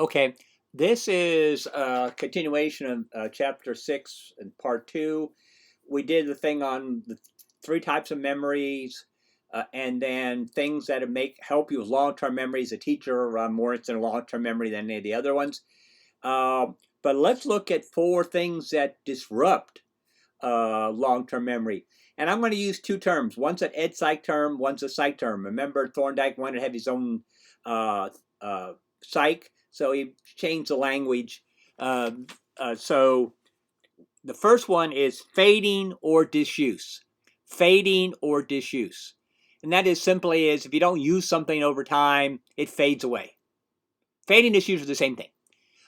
Okay, this is a continuation of chapter 6 and part 2. We did the thing on the three types of memories, and then things that help you with long-term memories. A teacher more interested in long-term memory than any of the other ones. Uh, but let's look at four things that disrupt long-term memory. And I'm going to use two terms. One's an ed psych term, one's a psych term. Remember, Thorndike wanted to have his own uh, psych, so he changed the language. Um so the first one is fading or disuse. Fading or disuse. And that is simply is if you don't use something over time, it fades away. Fading and disuse are the same thing.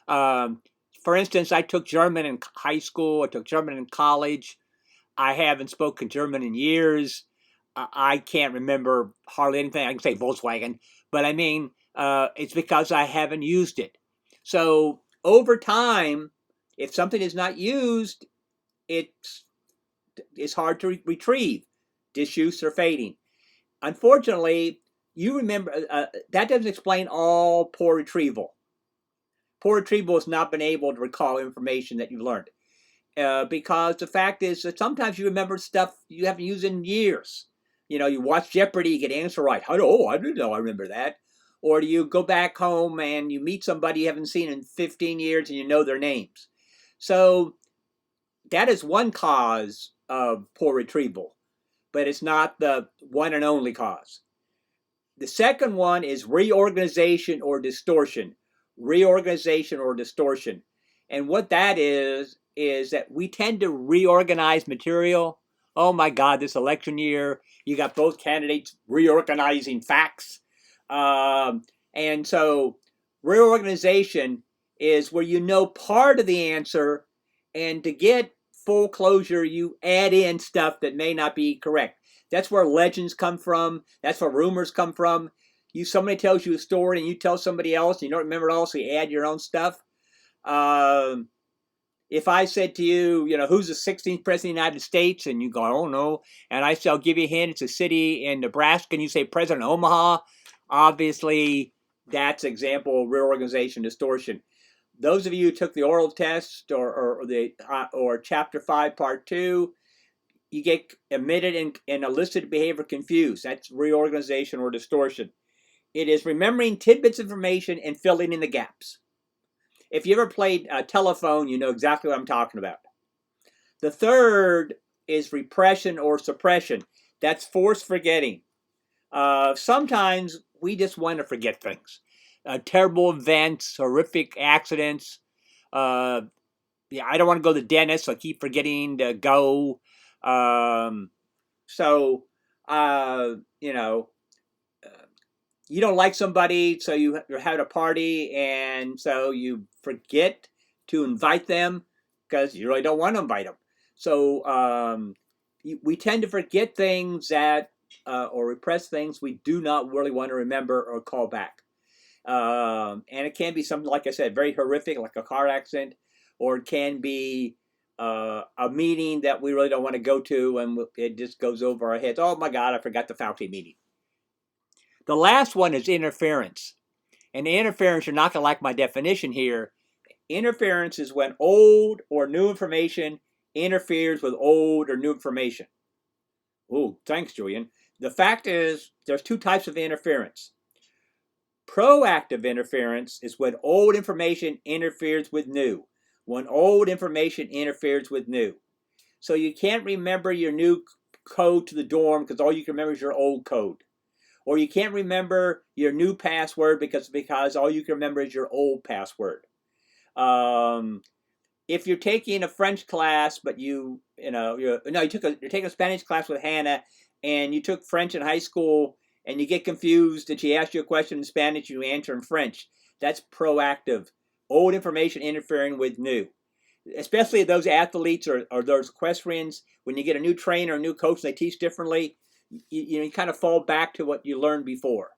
Um, for instance, I took German in high school. I took German in college. I haven't spoken German in years. I can't remember hardly anything. I can say Volkswagen, but I mean, it's because I haven't used it. So over time, if something is not used, it's hard to retrieve, disuse or fading. Unfortunately, you remember that doesn't explain all poor retrieval. Poor retrieval has not been able to recall information that you've learned. Because the fact is that sometimes you remember stuff you haven't used in years. You know, you watch Jeopardy, you get answer right. Oh, I didn't know I remember that. Or do you go back home and you meet somebody you haven't seen in 15 years and you know their names? So that is one cause of poor retrieval, but it's not the one and only cause. The second one is reorganization or distortion. Reorganization or distortion. And what that is that we tend to reorganize material. Oh my God, this election year, you got both candidates reorganizing facts. And so reorganization is where you know part of the answer, and to get full closure, you add in stuff that may not be correct. That's where legends come from. That's where rumors come from. Somebody tells you a story and you tell somebody else and you don't remember it all, so you add your own stuff. Um, if I said to you, who's the 16th president of the United States, and you go, oh no, and I say, I'll give you a hint, it's a city in Nebraska, and you say President Omaha, obviously that's example of reorganization distortion. Those of you who took the oral test or chapter 5 part 2, you get omitted and elicited behavior confused. That's reorganization or distortion. It is remembering tidbits of information and filling in the gaps. If you ever played telephone, you know exactly what I'm talking about. The third is repression or suppression. That's forced forgetting. Sometimes we just want to forget things. Terrible events, horrific accidents. Yeah, I don't want to go to the dentist, so I keep forgetting to go. Um, so, uh, you know, you don't like somebody, so you're having a party, and so you forget to invite them because you really don't want to invite them. So we tend to forget things or repress things we do not really want to remember or call back. And it can be something, like I said, very horrific, like a car accident, or it can be a meeting that we really don't want to go to, and it just goes over our heads. Oh my God, I forgot the faculty meeting. The last one is interference. And interference, you're not going to like my definition here. Interference is when old or new information interferes with old or new information. Oh, thanks, Julian. The fact is, there's two types of interference. Proactive interference is when old information interferes with new. When old information interferes with new. So you can't remember your new code to the dorm because all you can remember is your old code. Or you can't remember your new password because all you can remember is your old password. If you're taking a French class, but you're taking a Spanish class with Hannah, and you took French in high school, and you get confused, and she asks you a question in Spanish, you answer in French. That's proactive. Old information interfering with new. Especially those athletes or those equestrians, when you get a new trainer, a new coach, and they teach differently, you kind of fall back to what you learned before.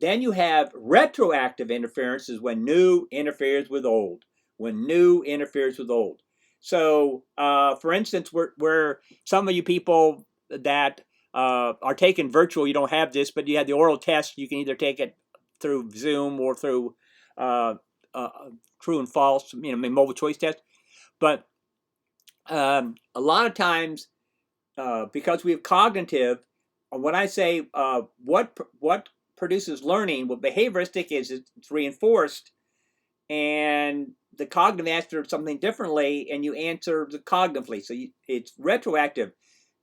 Then you have retroactive interference, is when new interferes with old. When new interferes with old. So, for instance, where some of you people that are taking virtual, you don't have this, but you have the oral test. You can either take it through Zoom or through true and false, multiple choice test. But a lot of times, because we have cognitive, when I say what produces learning, what behavioristic is, it's reinforced, and the cognitive answers something differently, and you answer the cognitively. So it's retroactive.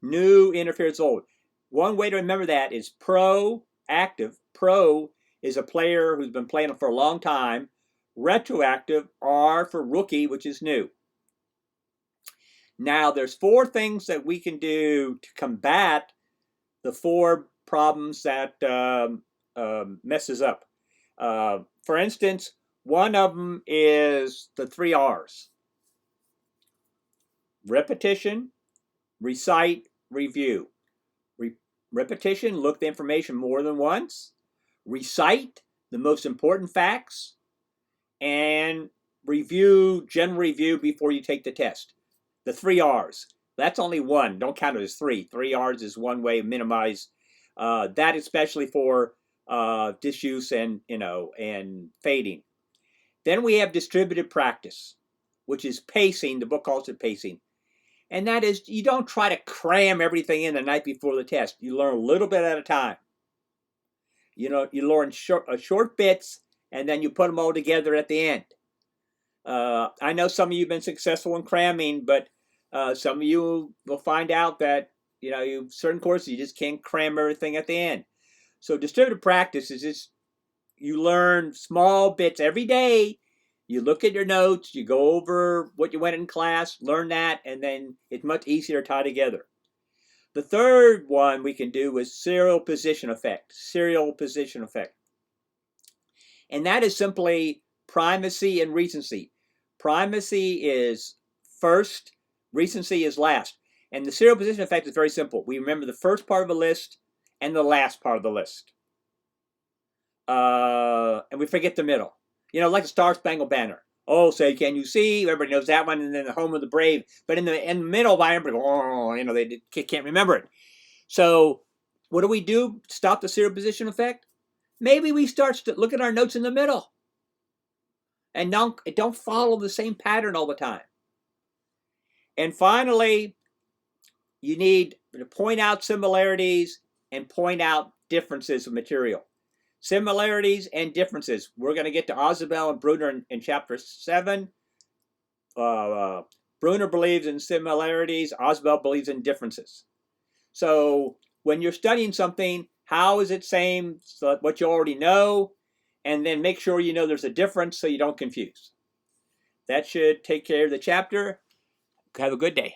New interferes old. One way to remember that is proactive. Pro is a player who's been playing for a long time. Retroactive, R for rookie, which is new. Now, there's 4 things that we can do to combat the 4 problems that messes up. For instance, one of them is the 3 R's. Repetition, recite, review. Repetition, look the information more than once. Recite the most important facts. And review, general review before you take the test. The 3 R's. That's only one. Don't count it as 3. 3 R's is one way to minimize that, especially for disuse and fading. Then we have distributed practice, which is pacing. The book calls it pacing. And that is, you don't try to cram everything in the night before the test. You learn a little bit at a time. You learn short bits, and then you put them all together at the end. I know some of you have been successful in cramming, but some of you will find out that certain courses you just can't cram everything at the end. So distributed practice is just you learn small bits every day. You look at your notes, you go over what you went in class, learn that, and then it's much easier to tie together. The third one we can do is serial position effect. Serial position effect. And that is simply primacy and recency. Primacy is first, recency is last. And the serial position effect is very simple. We remember the first part of the list and the last part of the list. And we forget the middle. Like the Star Spangled Banner. Oh, say, can you see? Everybody knows that one, and then the Home of the Brave. But in the middle, everybody, they can't remember it. So what do we do to stop the serial position effect? Maybe we start to look at our notes in the middle. And don't follow the same pattern all the time. And finally, you need to point out similarities and point out differences of material. Similarities and differences. We're going to get to Ausubel and Bruner in chapter 7. Bruner believes in similarities. Ausubel believes in differences. So when you're studying something, how is it same? So what you already know, and then make sure you know there's a difference so you don't confuse. That should take care of the chapter. Have a good day.